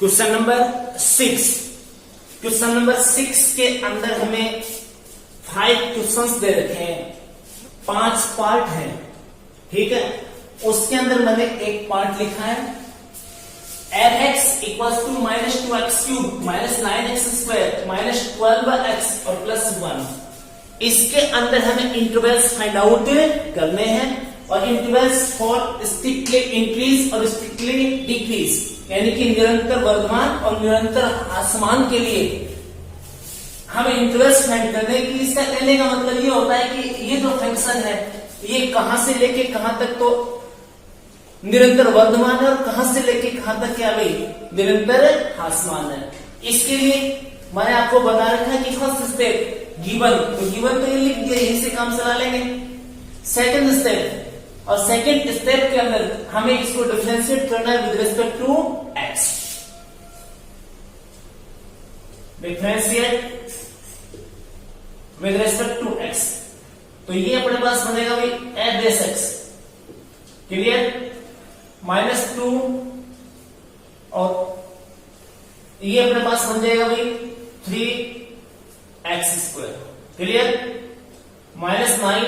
Question number 6। Question number 6 के अंदर हमें 5 क्वेश्चंस दे रखे हैं, 5 पार्ट हैं, ठीक है। उसके अंदर मैंने एक पार्ट लिखा है f(x) equals to -2x cube -9x square -12x और +1। इसके अंदर हमें इंटरवल्स फाइंड आउट करने हैं और इंटरवल्स फॉर स्ट्रिक्टली इंक्रीज और स्ट्रिक्टली डिक्रीज, यानी कि निरंतर वर्धमान और निरंतर ह्रासमान के लिए हमें इंटरवल्स फाइंड करने की। इसका कहने का मतलब ये होता है कि ये जो फंक्शन है ये कहां से लेके कहां तक तो निरंतर वर्धमान है और कहां से लेके कहां तक क्या भाई निरंतर ह्रासमान है। इसके लिए मैंने आपको बता रखा है कि फर्स्ट स्टेप गिवन, तो गिवन तो ये लिख दिया, यहीं से काम चला लेंगे। सेकंड स्टेप, और सेकंड स्टेप के अंदर हमें इसको डिफरेंशिएट करना है with respect to x। Differentiate with respect to x, तो ये अपने पास बनेगा भाई f बेस x, क्लियर, -2 और ये अपने पास बन जाएगा भाई 3x स्क्वायर, क्लियर, -9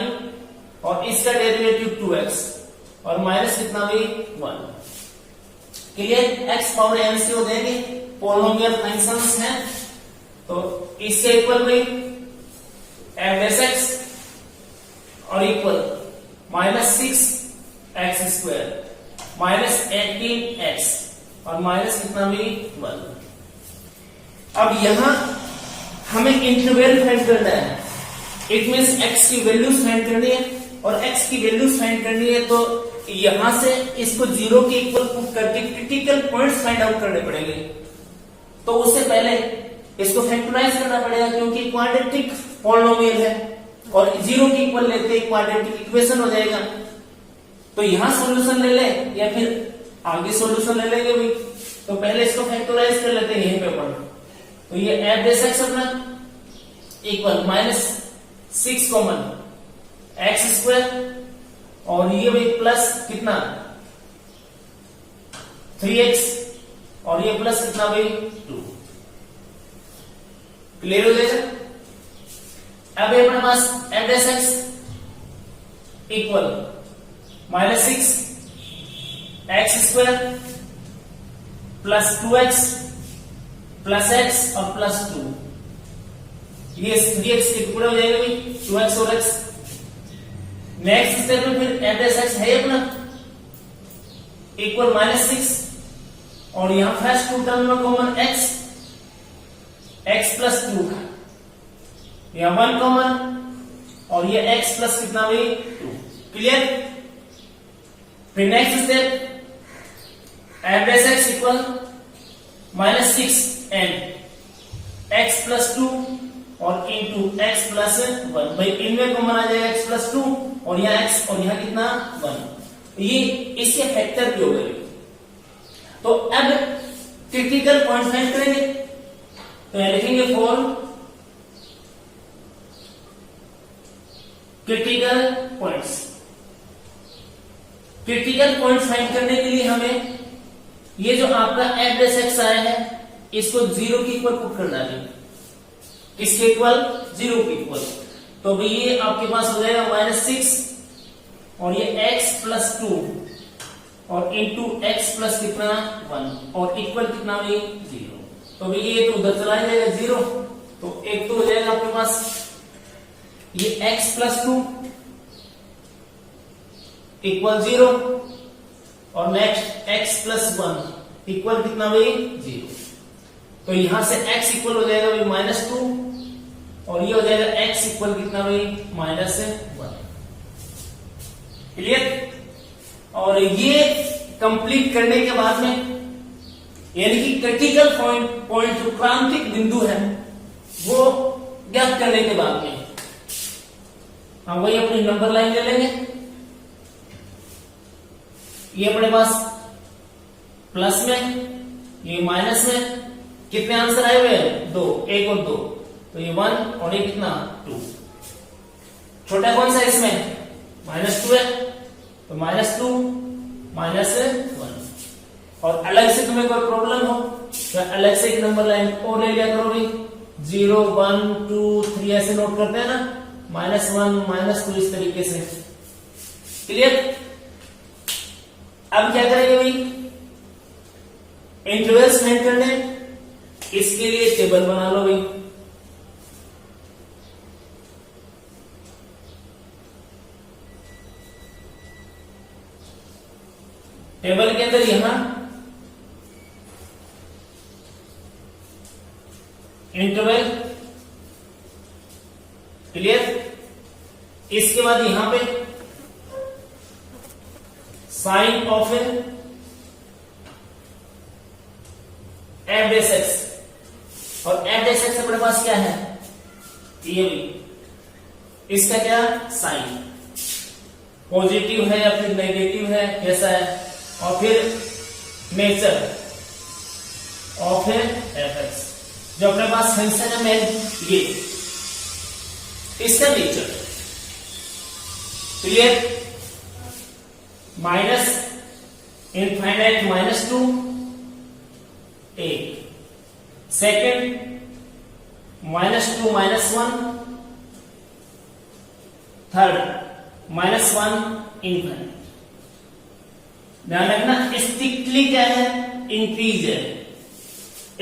और इसका डेरिवेटिव 2x और माइनस कितना भी 1, क्लियर। x पावर n से हो जाएंगे, पोलिनोमियल फंक्शंस हैं, तो इसके इक्वल भी f बेस x और इक्वल -6x स्क्वायर -18x और माइनस कितना भी 1। अब यहां हमें इंटरवल फाइंड करना है, इट मींस x की वैल्यूज फाइंड करनी है और x की वैल्यूज फाइंड करनी है, तो यहां से इसको 0 के इक्वल पुट करके क्रिटिकल पॉइंट्स फाइंड आउट करने पड़ेंगे। तो उससे पहले इसको फैक्टराइज करना पड़ेगा क्योंकि क्वाड्रेटिक पॉलिनोमियल है और 0 के इक्वल लेते ही क्वाड्रेटिक इक्वेशन हो जाएगा। तो यहां सॉल्यूशन ले ले या फिर आगे सॉल्यूशन ले लेंगे भाई, तो पहले इसको फैक्टराइज कर लेते हैं यहीं पे अपन। तो ये f बेस x अपना इक्वल -6 कॉमन x स्क्वायर और ये भाई प्लस कितना 3x और ये प्लस कितना भाई 2, क्लियर हो जाएगा। अब अपने पास f base x equal -6 x square plus 2x plus x और प्लस 2, ये 3x के टुकड़े हो जाएगा भाई 2x और x। नेक्स्ट स्टेप में फिर f बेस x है अपना इक्वल -6 और यहां फर्स्ट टू टर्म में कॉमन x प्लस 2, यहां 1 कॉमन और ये x प्लस कितना भाई 2, क्लियर। फिर next step f base x equal -6 and x plus 2 और इंटू x प्लस 1, भाई इनमें कॉमन आ जाएगा x प्लस 2 और यहाँ x और यहाँ कितना 1, ये इसके फैक्टर पे हो गए। तो अब क्रिटिकल पॉइंट फाइंड करेंगे, तो यहां लिखेंगे for critical points. Critical point find करने के लिए हमें ये जो आपका f बेस x आया है इसको 0 के इक्वल पुट करना है, किसके इक्वल 0 के इक्वल, तो भाई ये आपके पास हो जाएगा -6 और ये x प्लस 2 और इंटू x प्लस कितना 1 और इक्वल कितना भी 0, तो भाई ये तो उधर चला जाएगा 0, तो एक तो हो जाएगा आपके पास ये x प्लस 2 इक्वल 0 और नेक्स्ट x प्लस 1 इक्वल कितना भाई 0, तो यहां से x इक्वल हो जाएगा भाई -2 और ये हो जाएगा x इक्वल कितना भाई -1, क्लियर। और ये कंप्लीट करने के बाद में यानी कि क्रिटिकल पॉइंट जो क्रांतिक बिंदु है वो ज्ञात करने के बाद में हम वही अपनी नंबर लाइन ले लेंगे। ये अपने पास प्लस में ये माइनस में कितने आंसर आए हुए हैं 2, 1 और 2, तो ये 1 और ये कितना 2, छोटा कौन सा इसमें -2 है, तो -2 -1 और अलग से तुम्हें कोई प्रॉब्लम हो तो अलग से एक नंबर लाइन और ले लिया करो भाई, 0 1 2 3 ऐसे नोट करते हैं ना, -1 -2 इस तरीके से। क्लियर? अब क्या करेंगे भाई, इंटरवल्स फाइंड करने, इसके लिए टेबल बना लो भाई। टेबल के अंदर यहां इंटरवल, क्लियर? इसके बाद यहां पे sign of f dash x, और एफ डेस एक्स अपने पास क्या है, ये भी, इसका क्या साइन, पॉजिटिव है या फिर नेगेटिव है, कैसा है, और फिर नेचर ऑफ एफ एक्स, जो अपने पास फंक्शन है मेन, ये इसका नेचर। क्लियर? माइनस इनफाइनाइट -2 एक, सेकेंड -2 -1, थर्ड -1 इनफाइनाइट। ध्यान रखना, स्ट्रिक्टली क्या है, इंक्रीज है,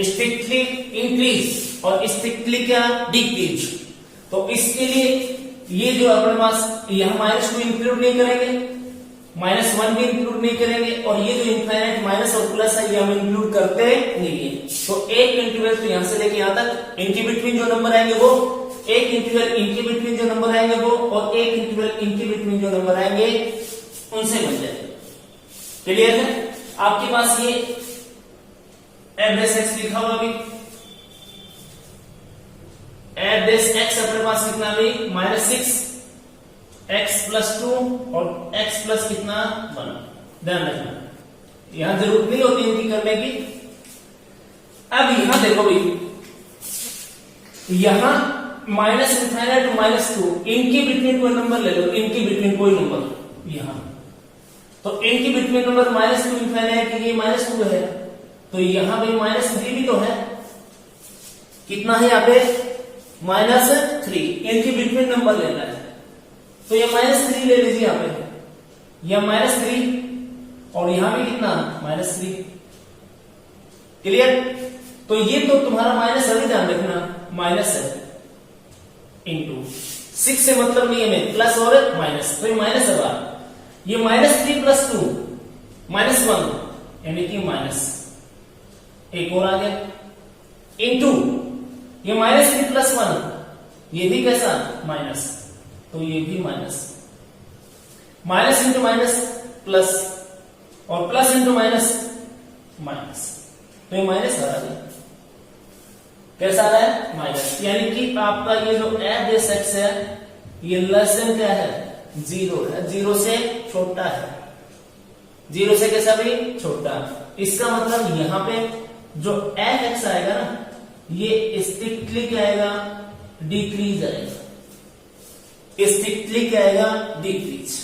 स्ट्रिक्टली इंक्रीज और स्ट्रिक्टली क्या, डिक्रीज। तो इसके लिए ये जो अपने पास यहां -2 इंक्लूड नहीं करेंगे, -1 भी इंक्लूड नहीं करेंगे, और ये जो इनफाइनाइट माइनस और प्लस है ये हम इंक्लूड करते नहीं है। तो एक इंटीग्रल तो यहां से लेके यहां तक, इनके बिटवीन जो नंबर आएंगे वो, एक इंटीग्रल इनके बिटवीन जो नंबर आएंगे वो, और एक इंटीग्रल इनके बिटवीन जो नंबर आएंगे उनसे बन जाएगा। क्लियर है? आपके पास ये एफ डेस एक्स लिखा हुआ अभी, एफ डेस एक्स अपने पास कितना अभी, -6 x + 2 और x प्लस कितना 1। ध्यान रखना, यहां जरूरत नहीं होती इनकी करने की। अब यहां देखो भाई, यहां -∞ to -2, इनके बिटवीन कोई नंबर ले लो, इनके बिटवीन कोई नंबर यहां, तो इनके बिटवीन नंबर -2 इनफाइनाइट, ये -2 है, तो यहां भाई -3 भी तो है, कितना है यहाँ पे, -3, इनके बिटवीन नंबर लेना है, तो ये -3 ले लीजिए यहाँ पे, यह -3 और यहां भी कितना -3। क्लियर? तो ये तो तुम्हारा माइनस अभी ध्यान रखना, माइनस है, इंटू 6 से मतलब नहीं है में, प्लस और माइनस, तो ये माइनस है बार, ये -3 + 2 -1 यानी कि माइनस, एक और आ गया, इंटू ये -3 + 1, ये भी कैसा माइनस, तो ये भी minus, minus into minus plus, और प्लस इंटू माइनस माइनस, तो ये माइनस आ रहा है, कैसा आ रहा है, माइनस, यानी कि आपका ये जो एफ डेस एक्स है ये लेस देन क्या है, 0 है, 0 से छोटा है, 0 से कैसा भी छोटा। इसका मतलब यहां पे जो एफ एक्स आएगा ना, ये स्ट्रिक्टली क्या आएगा, डिक्रीज आएगा, स्ट्रिक्टली क्या आएगा, डिक्रीज।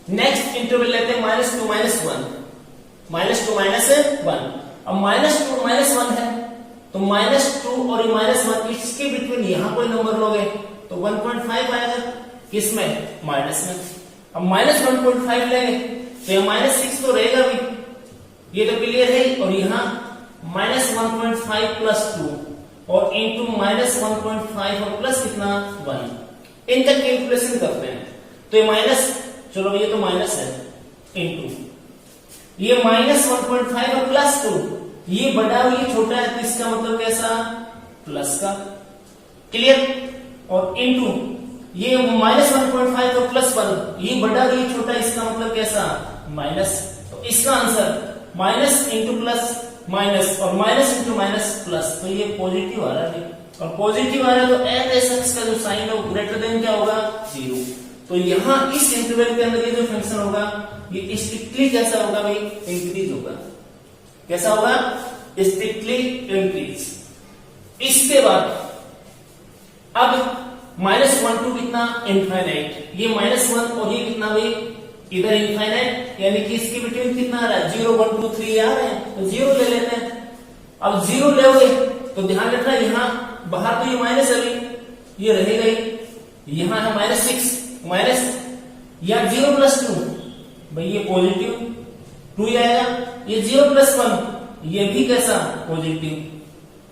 नेक्स्ट इंटरवल लेते हैं -2 - 1, -2 - 1, अब -2 - 1 है, तो -2 और -1 इसके बिटवीन यहां कोई नंबर लोगे तो 1.5 आएगा, किसमें, माइनस में। अब -1.5 लेंगे तो यह -6 तो रहेगा भी, ये तो क्लियर है, और यहां -1.5 + 2 और इंटू -1.5 और प्लस कितना 1, इनका कैलकुलेशन करते हैं, तो ये माइनस, चलो ये तो माइनस है, इंटू ये -1.5 और +2, ये बड़ा और ये छोटा है, तो इसका मतलब कैसा, प्लस का। क्लियर? और इंटू ये -1.5 और +1, ये बड़ा और ये छोटा, इसका मतलब कैसा, माइनस। तो इसका answer minus into plus minus, और माइनस इंटू माइनस प्लस, तो ये पॉजिटिव आ रहा है, और पॉजिटिव आ रहा है तो एफ एस एक्स का जो साइन है वो ग्रेटर देन क्या होगा, 0। तो यहां इस इंटरवल के अंदर ये जो फंक्शन होगा ये स्ट्रिक्टली कैसा होगा भाई, इंक्रीज होगा, कैसा होगा, स्ट्रिक्टली इंक्रीज। इसके बाद अब -1 to कितना, इनफाइनाइट, ये -1 और ये कितना भाई, इधर इनफाइनाइट, यानी कि इसके बिटवीन कितना आ रहा है, 0 1 2 3 आ रहे हैं, तो 0 ले लेते हैं, अब 0 लोगे तो ध्यान रखना यहाँ बाहर तो ये माइनस है, ये रहेगा ही, यहाँ है -6 माइनस या 0 + 2 भाई ये पॉजिटिव 2 आएगा, ये 0 + 1 ये भी कैसा पॉजिटिव।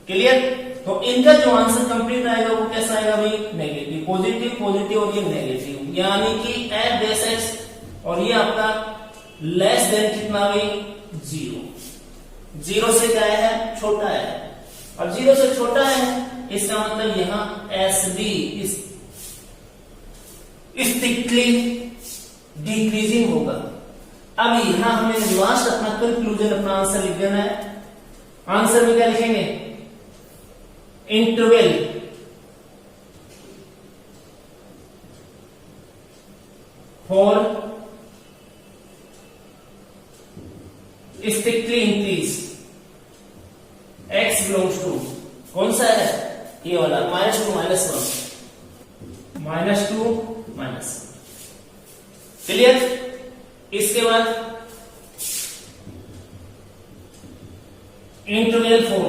क्लियर? तो इनका जो आंसर कंप्लीट आएगा वो कैसा आएगा भाई नेगेटिव, पॉजिटिव पॉजिटिव और ये नेगेटिव, यानी कि f' और ये आपका लेस देन कितना भाई 0, 0 से क्या है छोटा है, और 0 से छोटा है इसका मतलब यहां SB स्ट्रिक्टली डिक्रीजिंग होगा। अब यहां हमें लास्ट अपना कंक्लूजन अपना आंसर लिख देना है। आंसर में क्या लिखेंगे, interval for strictly increase x belongs to, कौन सा है ये वाला -2 -1 -2 क्लियर। इसके बाद interval for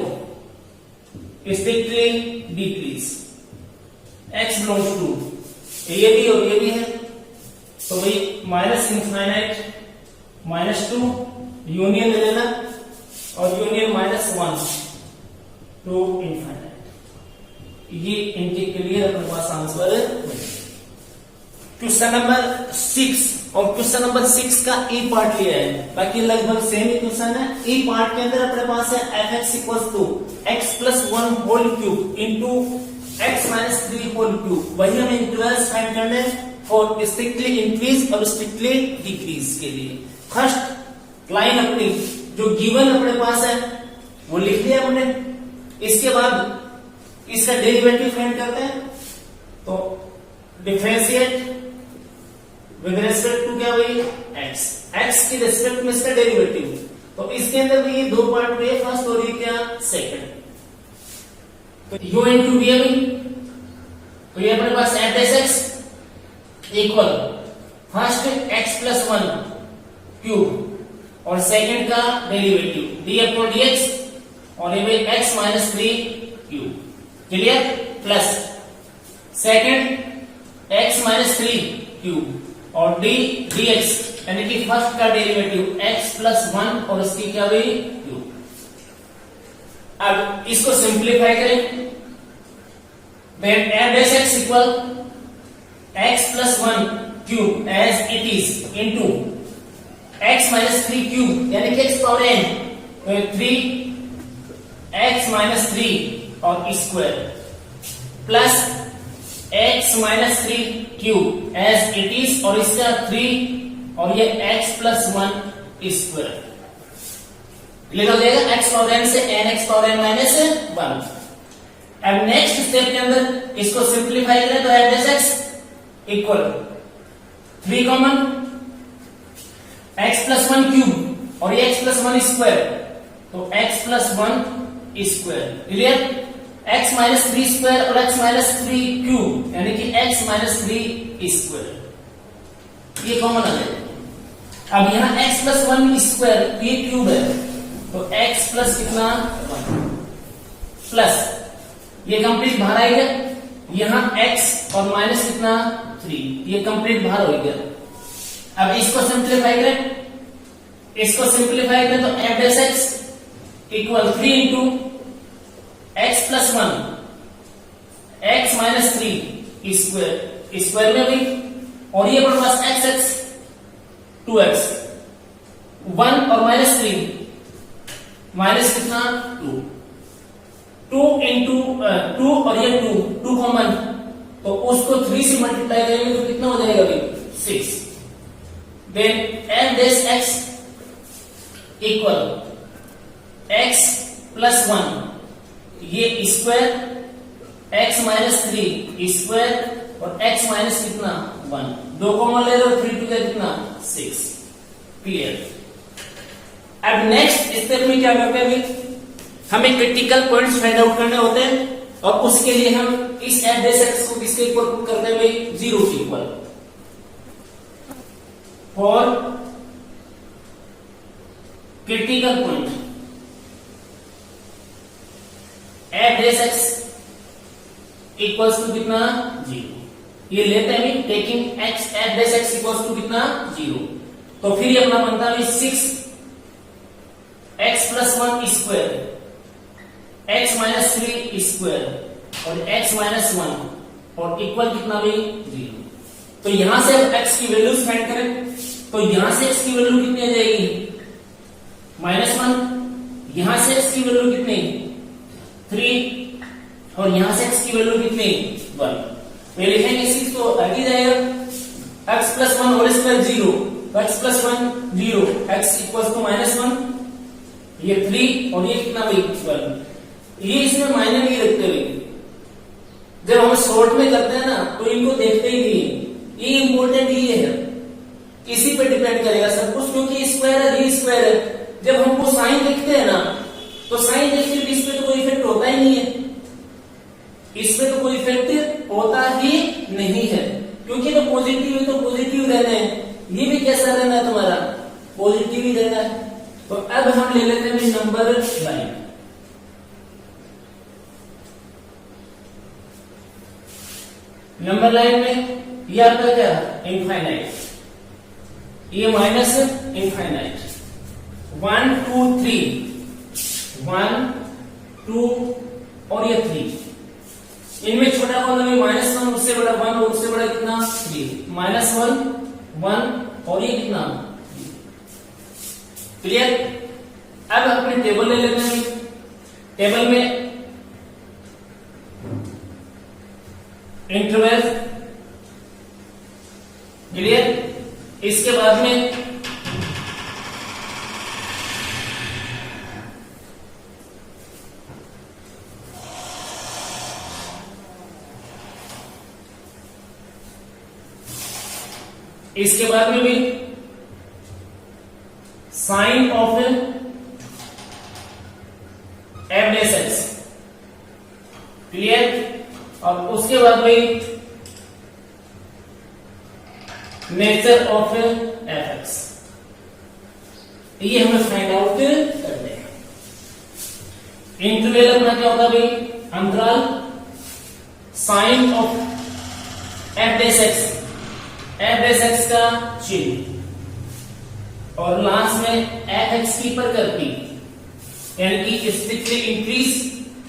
strictly decrease x belongs to, ये भी और ये भी है, तो भाई -∞ -2 यूनियन ले लेना और यूनियन -1 टू इनफाइनाइट, ये इनके क्लियर अपने पास आंसर है। क्वेश्चन नंबर 6 और क्वेश्चन नंबर 6 का ई पार्ट लिया है, बाकी लगभग सेम ही क्वेश्चन है। ई पार्ट के अंदर अपने पास है f(x = x + 1 whole cube into x - 3 whole cube, वही हमें इंटरवल्स फाइंड करने फॉर स्ट्रिक्टली इंक्रीज और स्ट्रिक्टली डिक्रीज के लिए। फर्स्ट लाइन अपनी जो गिवन अपने पास है वो लिख लिया हमने, इसके बाद इसका डेरिवेटिव फाइंड करते हैं, तो डिफरेंशिएट विद रिस्पेक्ट टू क्या भाई x की रिस्पेक्ट में इसका डेरिवेटिव, तो इसके अंदर भी ये दो पार्ट में, फर्स्ट और ये क्या सेकंड, तो u इंटू वी है भाई, तो ये अपने पास f(x) equal first x + 1 cube और सेकंड का डेरिवेटिव d/dx और ये x - 3 cube, clear, plus second x - 3 cube और dx यानी कि फर्स्ट का डेरिवेटिव x + 1 और इसकी क्या हुई क्यूब। अब इसको सिंप्लीफाई करें, then f(x) equal x + 1 cube as it is into x - 3 cube यानी कि x पावर n, तो 3x - 3 और square plus x - 3 cube as it is और इसका 3 और ये x + 1 स्क्वायर, क्लियर हो जाएगा, x पावर n से nx पावर n - 1। अब नेक्स्ट स्टेप के अंदर इसको सिंप्लीफाई करें तो f(x) equal 3 common x + 1 cube और ये x + 1 स्क्वायर, तो x + 1 square, clear, x - 3 square और x - 3 क्यूब यानी कि x - 3 स्क्वायर, ये कॉमन आ जाएगा। अब यहाँ x + 1 स्क्वायर ये क्यूब है, तो x प्लस कितना 1 प्लस ये कंप्लीट बाहर आएगा, यहाँ x और माइनस कितना 3, ये कंप्लीट बाहर हो गया। अब इसको सिंप्लीफाई करें, इसको सिंप्लीफाई करें तो f(x) equal 3 into x + 1 x - 3 square, square में भी, और ये अपने पास x 2x 1 और -3 माइनस कितना 2 इंटू 2 और ये 2 कॉमन, तो उसको 3 से मल्टीप्लाई करेंगे तो कितना हो जाएगा भाई 6। देन f(x) इक्वल x + 1 ये स्क्वायर x - 3 स्क्वायर और x माइनस कितना 1, 2 कॉमन ले लो, 3 टू कितना 6, क्लियर। अब नेक्स्ट स्टेप में क्या करते हैं, हमें क्रिटिकल पॉइंट्स फाइंड आउट करने होते हैं और उसके लिए हम इस f(x) को किसके इक्वल पुट करते हैं भाई 0 के equal. For critical point f dash x equals to कितना 0। ये लेते हैं भी taking x f dash x equals to कितना 0। तो फिर ये अपना बनता है 6 x plus 1 square x minus 3 square और एक्स माइनस 1 और इक्वल कितना भी 0। तो यहां से अब x की वैल्यू फाइंड करें तो यहां से x की वैल्यू कितनी आ जाएगी -1। यहां से x की वैल्यू कितनी 3 और यहां से x की वैल्यू कितनी 1। तो लिखेंगे 6 तो आगे जाएगा x प्लस 1 होल स्क्वायर 0 तो x plus 1 0 x equals to -1 ये 3 और ये कितना भाई 1। ये इसमें मायने नहीं रखते भाई, जब हम शॉर्ट में करते हैं ना तो इनको देखते ही नहीं। ये इंपॉर्टेंट ये है, इसी पे डिपेंड करेगा सब कुछ, क्योंकि स्क्वायर है री स्क्वायर है। जब हमको साइन लिखते हैं ना तो साइन देखते इस पे तो कोई इफेक्ट होता ही नहीं है, इस पे तो कोई इफेक्ट होता ही नहीं है, क्योंकि तो पॉजिटिव है तो पॉजिटिव रहना है। ये भी कैसा रहना है तुम्हारा पॉजिटिव ही रहना है। तो अब हम ले लेते हैं नंबर लाइन। नंबर लाइन में ये आपका क्या इनफाइनाइट, ये माइनस इनफाइनाइट 1 2 3 1 2 और ये 3। इनमें छोटा कौन है -1 उससे बड़ा 1 और उससे बड़ा कितना 3 -1 1 और ये कितना क्लियर। अब अपने टेबल ले लेते हैं। टेबल में इंटरवल क्लियर, इसके बाद में भी sign of f dash x clear, और उसके बाद में नेचर ऑफ एफ एक्स, ये हमें फाइंड आउट करना है। इंटरवल अपना क्या होता है भाई अंतराल sign of f dash x का चिन्ह और लास्ट में एफ एक्स की प्रकृति, यानी कि स्ट्रिक्टली इंक्रीज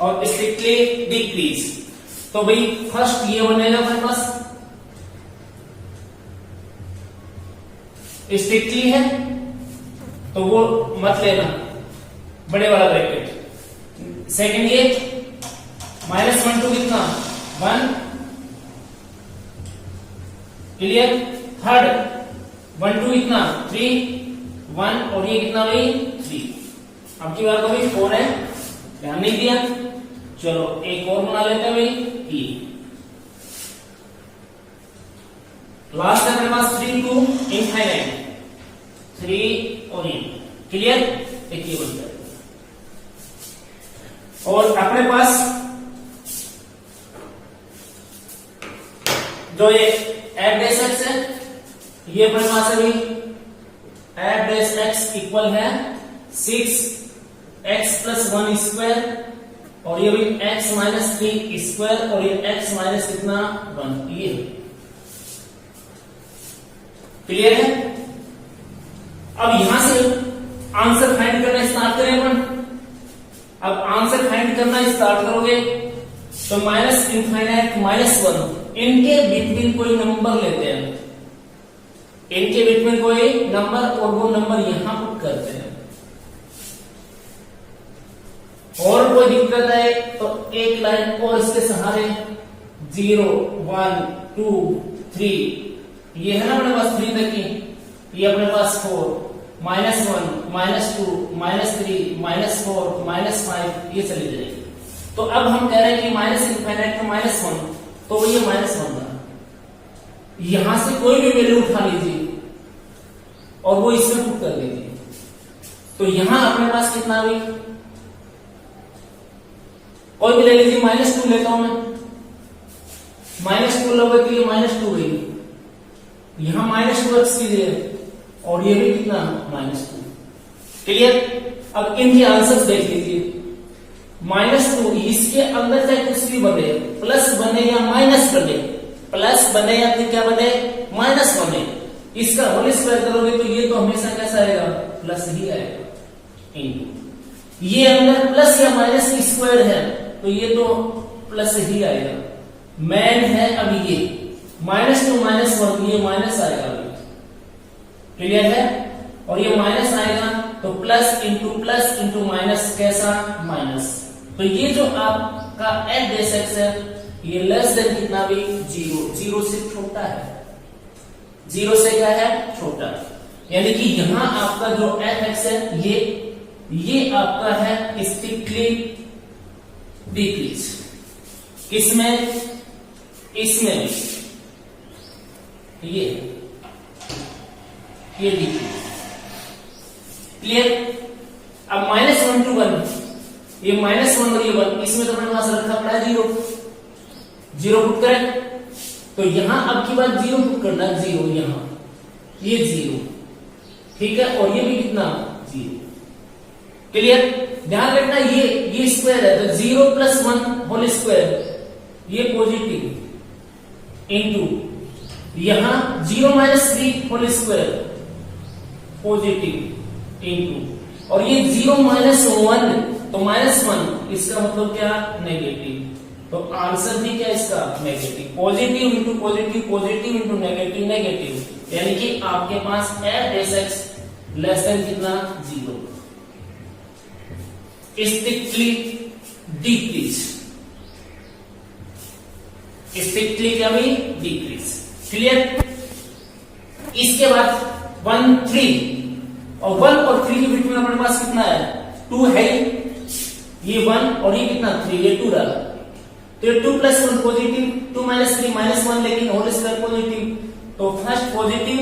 और स्ट्रिक्टली डिक्रीज। तो भाई फर्स्ट ये बनेगा हमारे पास स्ट्रिक्टली है तो वो मत लेना बड़े वाला ब्रैकेट। सेकंड ये -1 टू कितना 1 क्लियर। थर्ड 1 टू कितना 3 1 और ये कितना भाई 3। अब की बार तो भाई 4 है, ध्यान नहीं दिया। चलो एक और बना लेते हैं भाई ई। लास्ट है अपने पास 3 टू इनफाइनाइट 3 और ये क्लियर, एक ये बन जाएगा। और अपने पास जो ये एफ डैश एक्स है ये अपने पास है एफ डैश एक्स इक्वल है 6 एक्स प्लस 1 स्क्वायर और ये भी x माइनस 3 स्क्वायर और ये x माइनस कितना 1, ये क्लियर है। अब यहां से आंसर फाइंड करना स्टार्ट करें अपन। अब आंसर फाइंड करना स्टार्ट करोगे तो माइनस इनफाइनाइट -1 इनके बिटवीन कोई नंबर लेते हैं, इनके बिटवीन कोई नंबर और वो नंबर यहां पुट करते हैं। और कोई दिक्कत है तो एक लाइन और इसके सहारे 0 1 2 3 ये है ना अपने पास 3 तक की, ये अपने पास 4 -1 -2 -3 -4 -5 ये चली जाएगी। तो अब हम कह रहे हैं कि माइनस इनफाइनाइट का -1 तो ये -1 था। यहां से कोई भी वैल्यू उठा लीजिए और वो इसमें पुट कर दीजिए। तो यहां अपने पास कितना भी कोई भी ले लीजिए, -2 लेता हूं मैं, -2 लोगे तो ये -2 गई, यहां -2x कीजिए और ये भी कितना -2 क्लियर। अब इनके आंसर्स देख लीजिए। -2 इसके अंदर चाहे कुछ भी बने, प्लस बने या माइनस बने, प्लस बने या फिर क्या बने, माइनस बने, इसका होल स्क्वायर करोगे तो ये तो हमेशा कैसा आएगा, प्लस ही आएगा। इंटू ये अंदर प्लस या माइनस स्क्वायर है तो ये तो प्लस ही आएगा। मैन है अभी ये -2 -1 ये माइनस आएगा अभी, क्लियर है। और ये माइनस आएगा तो प्लस इंटू माइनस कैसा, माइनस। तो ये जो आपका f बेस x है ये लेस देन कितना भी 0 से छोटा है, 0 से क्या है, छोटा। यानी कि यहां आपका जो f(x) है ये आपका है स्ट्रिक्टली डिक्रीज, किसमें, इसमें ये डिक्रीज, क्लियर। अब -1 to 1 ये -1 और ये 1 इसमें तो अपने पास रखा पड़ा है 0 पुट करें तो यहां अब की बात 0 पुट करना, 0 यहां ये 0, ठीक है। और ये भी कितना 0, क्लियर। ध्यान रखना ये स्क्वायर है तो 0 + 1 होल स्क्वायर ये पॉजिटिव इंटू यहां 0 - 3 होल स्क्वायर पॉजिटिव इंटू और ये 0 - 1 तो -1 इसका मतलब क्या, नेगेटिव। तो आंसर भी क्या इसका, negative. Positive into positive, positive into negative, negative. यानी कि आपके पास f(x) लेस देन कितना 0, स्ट्रिक्टली डिक्रीज, स्ट्रिक्टली क्या भी डिक्रीज, क्लियर। इसके बाद 1 3 और 1 और 3 के बीच में अपने पास कितना है, 2 है, ये 1 और ये कितना 3, ये 2 रहा। तो ये 2 + 1 पॉजिटिव, 2 - 3 -1 लेकिन होल स्क्वायर पॉजिटिव। तो फर्स्ट पॉजिटिव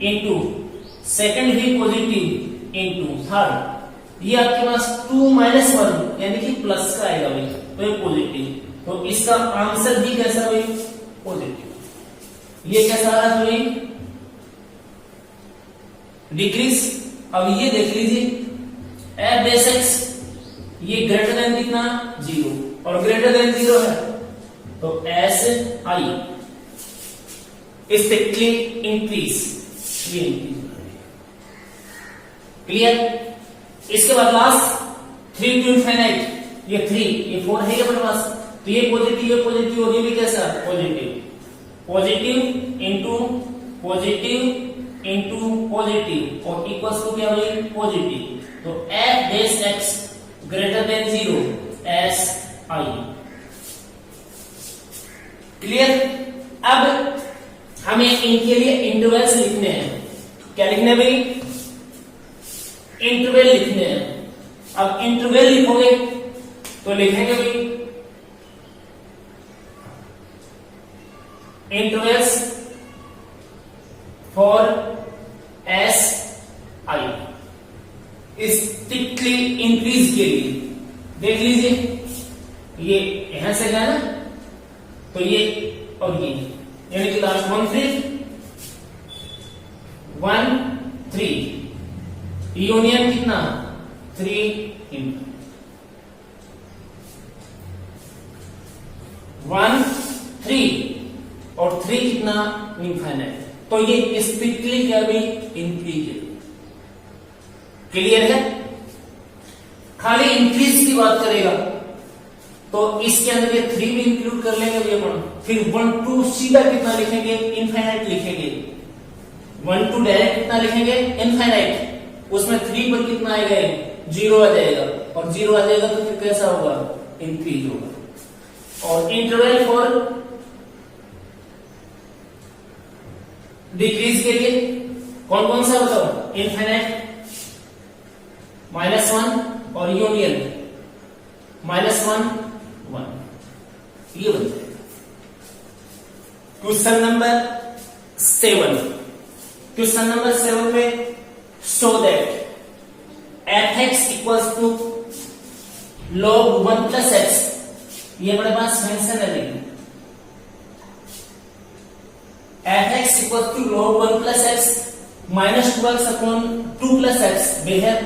इंटू सेकंड भी पॉजिटिव इंटू थर्ड ये आपके पास 2 - 1 यानी कि प्लस का आएगा भाई, तो ये पॉजिटिव। तो इसका आंसर भी कैसा भाई, पॉजिटिव। ये कैसा आ रहा है, डिक्रीज। अब ये देख लीजिए f(x) ये ग्रेटर देन कितना 0 और ग्रेटर देन 0 है तो si स्ट्रिक्टली इंक्रीज, ये इंक्रीज, क्लियर। इसके बाद लास्ट 3 to infinite ये 3 ये 4 है अपने पास तो ये पॉजिटिव और ये भी कैसा पॉजिटिव, पॉजिटिव इंटू पॉजिटिव और इक्वल्स टू क्या भाई, पॉजिटिव। तो f(x) greater than 0 si, clear. अब हमें इनके लिए इंटरवल्स लिखने हैं, क्या लिखने भाई, इंटरवल लिखने हैं। अब इंटरवल लिखोगे तो लिखेंगे भाई intervals for S I strictly increase के लिए। देख लीजिए ये यहां से गया ना तो ये और ये यानी कि लास्ट 1 3 यूनियन कितना 3 1 3 और 3 कितना इनफाइनाइट। तो ये स्ट्रिक्टली क्या भी इंक्रीज है, क्लियर है। खाली इंक्रीज की बात करेगा तो इसके अंदर ये 3 भी इंक्लूड कर लेंगे ये अपन। फिर 1 2 सीधा कितना लिखेंगे, इनफाइनाइट लिखेंगे। 1 2 डायरेक्ट कितना लिखेंगे, इनफाइनाइट। उसमें 3 पर कितना आएगा, 0 आ जाएगा और 0 आ जाएगा तो फिर कैसा होगा, इंक्रीज होगा। और इंटरवल फॉर डिक्रीज के लिए कौन कौन सा बताओ, इनफाइनाइट -1 और यूनियन -1 1 ये बन जाएगा। क्वेश्चन नंबर 7, क्वेश्चन नंबर 7 में show that f(x) equals to log 1 + x, ये हमारे पास फंक्शन है लेकिन f(x) equals to log 1 + x -12 upon 2 + x where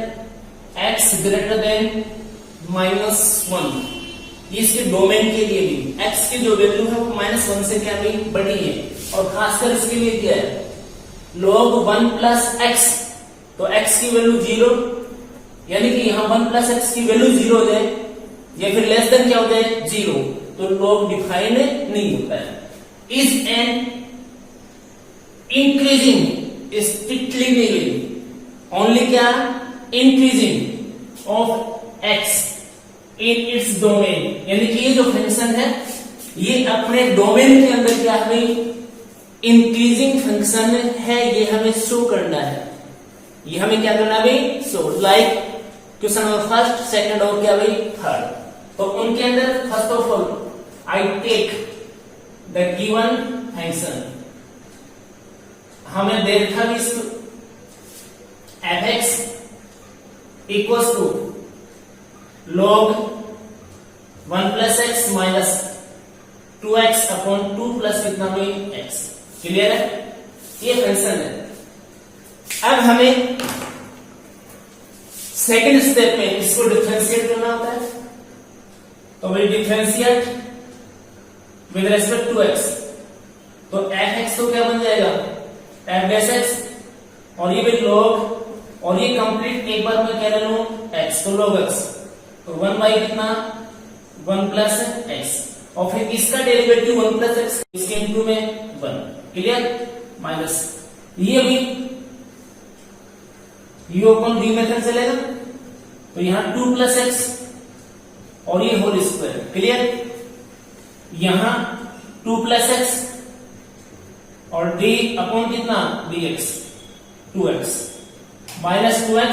x greater than -1, ये इसके डोमेन के लिए भी x की जो वैल्यू है वो -1 से क्या भाई बड़ी है, और खासकर इसके लिए क्या है log 1 प्लस x, तो x की वैल्यू 0, यानी कि यहाँ 1 प्लस x की वैल्यू 0 हो जाए या फिर लेस देन क्या हो जाए 0, तो log डिफाइन नहीं होता है। इज एन इंक्रीजिंग स्ट्रिक्टली नहीं, ओनली क्या increasing of x in its domain, यानी कि ये जो फंक्शन है ये अपने डोमेन के अंदर क्या हमें इंक्रीजिंग फंक्शन है, ये हमें शो करना है, ये हमें क्या करना है भाई show, like question number first, second और क्या भाई थर्ड। तो उनके अंदर first of all I take the given function, हमें दे रखा भी fx equals to log 1 plus x minus 2x upon 2 plus कितना भाई x, क्लियर है, ये फंक्शन है। अब हमें सेकंड स्टेप में इसको डिफरेंशिएट करना होता है, तो भाई differentiate with respect to x, तो fx तो क्या बन जाएगा f डैश x, और ये भी log, और ये कंप्लीट एक बार मैं कह रहा हूं x, तो log x, तो 1 बाई कितना 1 प्लस x, और फिर इसका डेरिवेटिव 1 प्लस x, इसके इंटू में 1, क्लियर, माइनस ये भी u अपॉन v मेथड चलेगा, तो यहां 2 प्लस x और ये होल स्क्वायर, क्लियर, यहां 2 प्लस x और d अपॉन कितना dx 2x माइनस 2x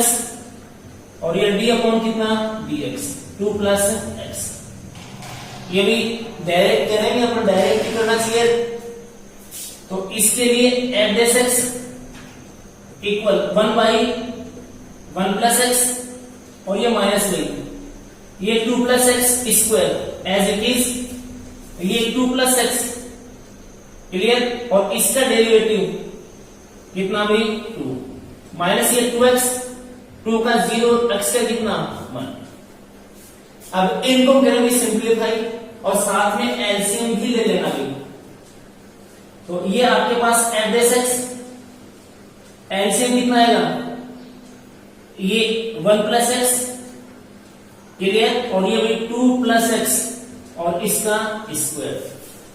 और ये d अपॉन कितना dx 2 प्लस x, ये भी डायरेक्ट करेंगे, अपन डायरेक्ट ही करना चाहिए, तो इसके लिए f dash x equal 1 by 1 plus x और ये माइनस में ये 2 plus x square as it is, ये 2 प्लस एक्स, क्लियर, और इसका डेरिवेटिव कितना भी 2 माइनस ये 2x, 2 का 0, x का कितना 1। अब इनको करेंगे सिंप्लीफाई और साथ में एलसीएम भी ले लेना भी, तो ये आपके पास f डैश x, एलसीएम कितना आएगा ये 1 प्लस एक्स, क्लियर, और ये भी 2 प्लस एक्स और इसका स्क्वायर,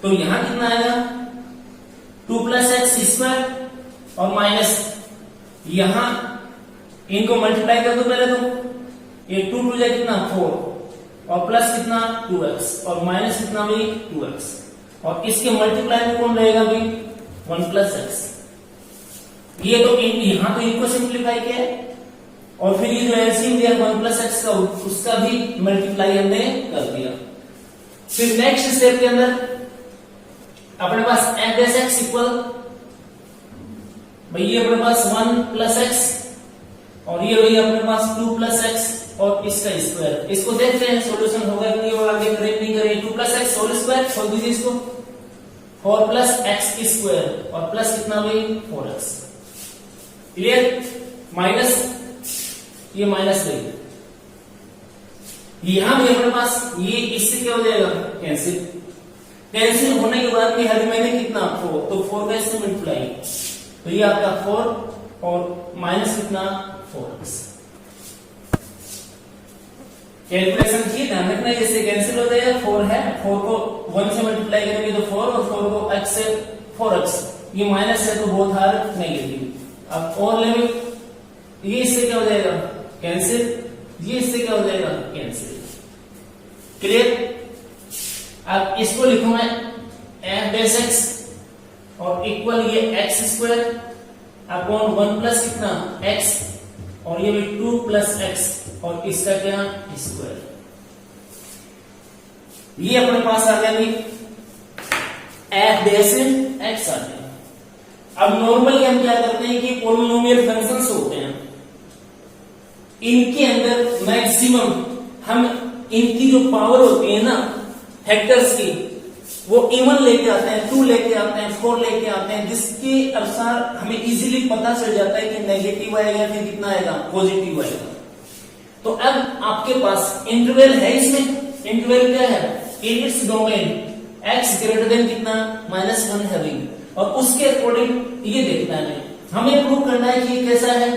तो यहां कितना आएगा 2 प्लस एक्स स्क्वायर और माइनस यहां इनको मल्टीप्लाई कर दो पहले, तो ये 2 जाए कितना 4 और प्लस कितना 2x और माइनस कितना भी 2x, और इसके मल्टीप्लाई में कौन रहेगा भी 1 प्लस एक्स, ये तो यहां तो इनको सिंप्लीफाई किया है, और फिर ये जो एलसीएम दिया 1 प्लस एक्स का उसका भी मल्टीप्लाई हमने कर दिया। फिर नेक्स्ट स्टेप के अंदर अपने पास f डैश x इक्वल भैया अपने पास 1 प्लस एक्स और ये भैया अपने पास 2 प्लस एक्स और इसका स्क्वायर, इसको देखते हैं सॉल्यूशन होगा कि नहीं होगा, आगे करेक्ट नहीं करें। 2 प्लस एक्स होल स्क्वायर छोड़ दीजिए इसको, 4 प्लस एक्स स्क्वायर और प्लस कितना भी 4x, क्लियर, माइनस ये माइनस नहीं, यहां भी अपने पास ये इससे क्या हो जाएगा कैंसिल, कैंसिल होने के बाद में हर महीने कितना 4, तो 4 का इससे मल्टीप्लाई, तो ये आपका 4 और माइनस कितना 4x, कैलकुलेशन की ध्यान रखना, इससे कैंसिल हो जाएगा, 4 है, 4 को 1 से मल्टीप्लाई करेंगे तो 4 और 4 को x से 4x, ये माइनस है तो बोथ आर नेगेटिव। अब और लेंगे ये इससे क्या हो जाएगा कैंसिल, ये इससे क्या हो जाएगा कैंसिल, क्लियर। अब इसको लिखूं मैं f डैश x और इक्वल ये x स्क्वायर अपॉन 1 प्लस कितना x और ये भी 2 प्लस x और इसका क्या स्क्वायर, ये अपने पास आ गया भी f डैश x आ गया। अब नॉर्मली हम क्या करते हैं कि पॉलिनोमियल फंक्शंस होते हैं, इनके अंदर मैक्सिमम हम इनकी जो पावर होती है ना फैक्टर्स की, वो इवन लेके आते हैं, 2 लेके आते हैं, 4 लेके आते हैं, जिसके अनुसार हमें इजीली पता चल जाता है कि नेगेटिव आएगा फिर कितना आएगा पॉजिटिव आएगा। तो अब आपके पास इंटरवल है, इसमें इंटरवल क्या है, in its domain x greater then कितना -1 हैविंग, और उसके अकॉर्डिंग ये देखना है, हमें प्रूव करना है कि ये कैसा है,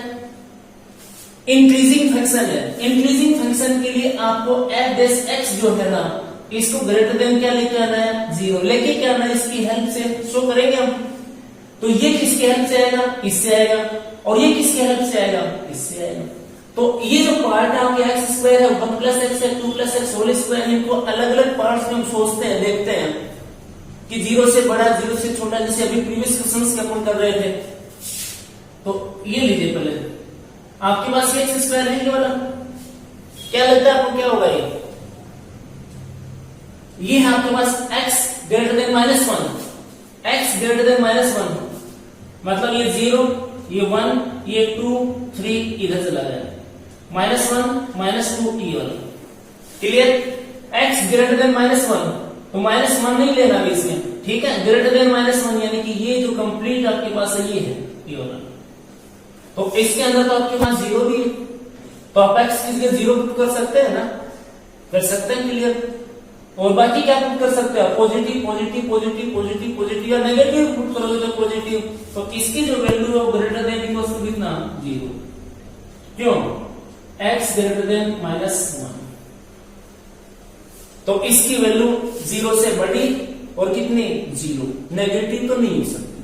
इंक्रीजिंग फंक्शन है। इंक्रीजिंग फंक्शन के लिए आपको f डेश x जो है ना, इसको ग्रेटर देन क्या लेके आना है, 0 लेके क्या आना है, इसकी हेल्प से शो करेंगे हम। तो ये किसकी हेल्प से आएगा, इससे आएगा, और ये किसकी हेल्प से आएगा, इससे आएगा। तो ये जो पार्ट है आपके एक्स स्क्वायर है, 1 प्लस एक्स है, 2 प्लस एक्स होल स्क्वायर, इनको अलग अलग पार्ट्स में हम सोचते हैं, देखते हैं कि 0 से बड़ा 0 से छोटा, जैसे अभी प्रीवियस क्वेश्चंस के अपन कर रहे थे। तो ये लीजिए, पहले आपके पास ये एक्स स्क्वायर है, ये वाला क्या लगता है आपको, क्या होगा ये है आपके पास x greater than -1, x greater than -1 मतलब ये 0, ये 1, ये 2, 3 इधर चला गया, -1 -2 ये वाला, क्लियर। x ग्रेटर देन -1, तो -1 नहीं लेना अभी इसमें, ठीक है, ग्रेटर देन -1 यानी कि ये जो कंप्लीट आपके पास है, ये वाला। तो इसके अंदर तो आपके पास 0 भी है, तो आप x किसके 0 पुट कर सकते हैं ना, कर सकते हैं, क्लियर। और बाकी क्या पुट कर सकते हैं, positive positive positive positive positive या नेगेटिव पुट करोगे तो पॉजिटिव, तो इसकी जो वैल्यू है वो ग्रेटर देन इक्वल टू कितना, 0, क्यों, x ग्रेटर देन -1, तो इसकी वैल्यू 0 से बड़ी और कितनी, 0, नेगेटिव तो नहीं हो सकती,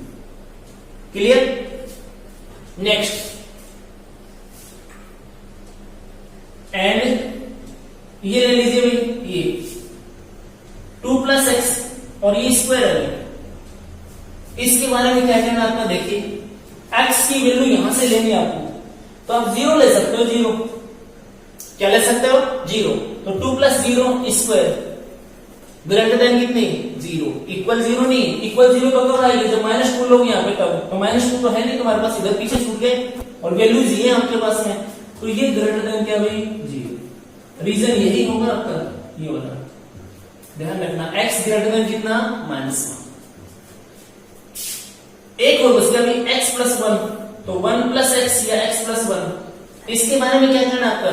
क्लियर। नेक्स्ट, एंड ये ले लीजिए भाई, ये 2 प्लस एक्स और ये स्क्वायर है, इसके बारे में क्या कहना आपका, देखिए x की वैल्यू यहां से लेनी है आपको, तो आप 0 ले सकते हो, 0 क्या ले सकते हो, 0, तो 2 प्लस 0 स्क्वायर ग्रेटर देन कितनी, 0, इक्वल 0 नहीं, इक्वल 0 तो कब आएगी, जब -2 लोग यहाँ पे, तब तो -2 तो है नहीं तुम्हारे पास, इधर पीछे छूट गए, और वैल्यूज ये आपके पास में, तो ये ग्रेटर देन क्या भाई, 0, रीजन यही होगा आपका, ये वाला ध्यान रखना, x ग्रेटर देन कितना, -1। एक और बस अभी x प्लस 1, तो 1 प्लस एक्स या x प्लस 1, इसके बारे में क्या करना आपका,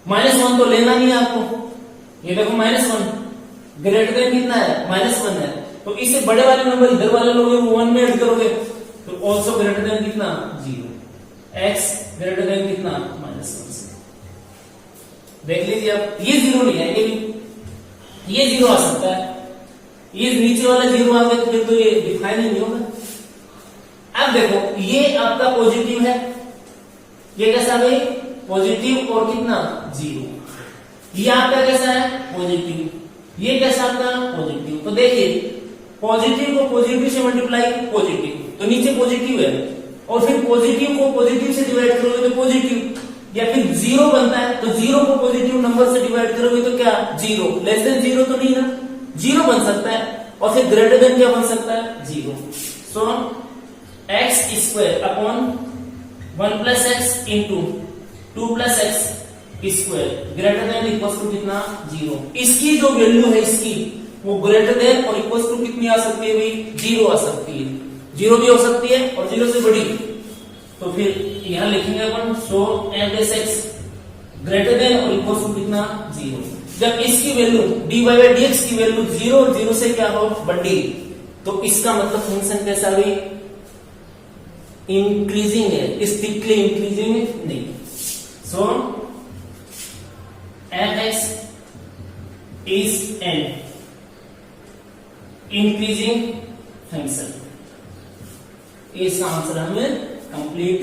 -1 तो लेना नहीं है आपको, ये देखो -1 ग्रेटर देन कितना है, -1 है, तो इससे बड़े वाले नंबर इधर वाले लोगे वो 1 में ऐड करोगे, तो ऑल्सो ग्रेटर देन कितना, 0, x ग्रेटर देन कितना, -1 से देख लीजिए आप, ये 0 नहीं आएंगे भी, ये 0 आ सकता है, ये नीचे वाला 0 आ गया तो फिर तो ये डिफाइन ही नहीं होगा। अब देखो ये आपका पॉजिटिव है, ये कैसा भाई, पॉजिटिव और कितना, 0, ये आपका कैसा है, पॉजिटिव, ये कैसा आपका, पॉजिटिव। तो देखिए पॉजिटिव को पॉजिटिव से मल्टीप्लाई, पॉजिटिव, तो नीचे पॉजिटिव है, और फिर पॉजिटिव को पॉजिटिव से डिवाइड करोगे तो पॉजिटिव, या फिर 0 बनता है तो 0 को पॉजिटिव नंबर से डिवाइड करोगे तो क्या, 0, लेस देन 0 तो नहीं ना, 0 बन सकता है, और फिर ग्रेटर देन क्या बन सकता है, 0। So x square upon 1 plus x into 2 plus x square greater than equal to कितना, 0। इसकी जो वैल्यू है इसकी, वो ग्रेटर देन और इक्वल टू कितनी आ सकती है भाई, 0 आ सकती है, 0 भी हो सकती है और 0 से बड़ी, तो फिर यहां लिखेंगे अपन, सो f dash x greater than और इक्वल टू कितना, 0। जब इसकी वैल्यू dy बाई dx की वैल्यू 0 और 0 से क्या हो, बड़ी, तो इसका मतलब फंक्शन कैसा हुई, इंक्रीजिंग है, स्ट्रिक्टली इंक्रीजिंग नहीं। सो f(x) is an increasing function, इसका आंसर हमें कंप्लीट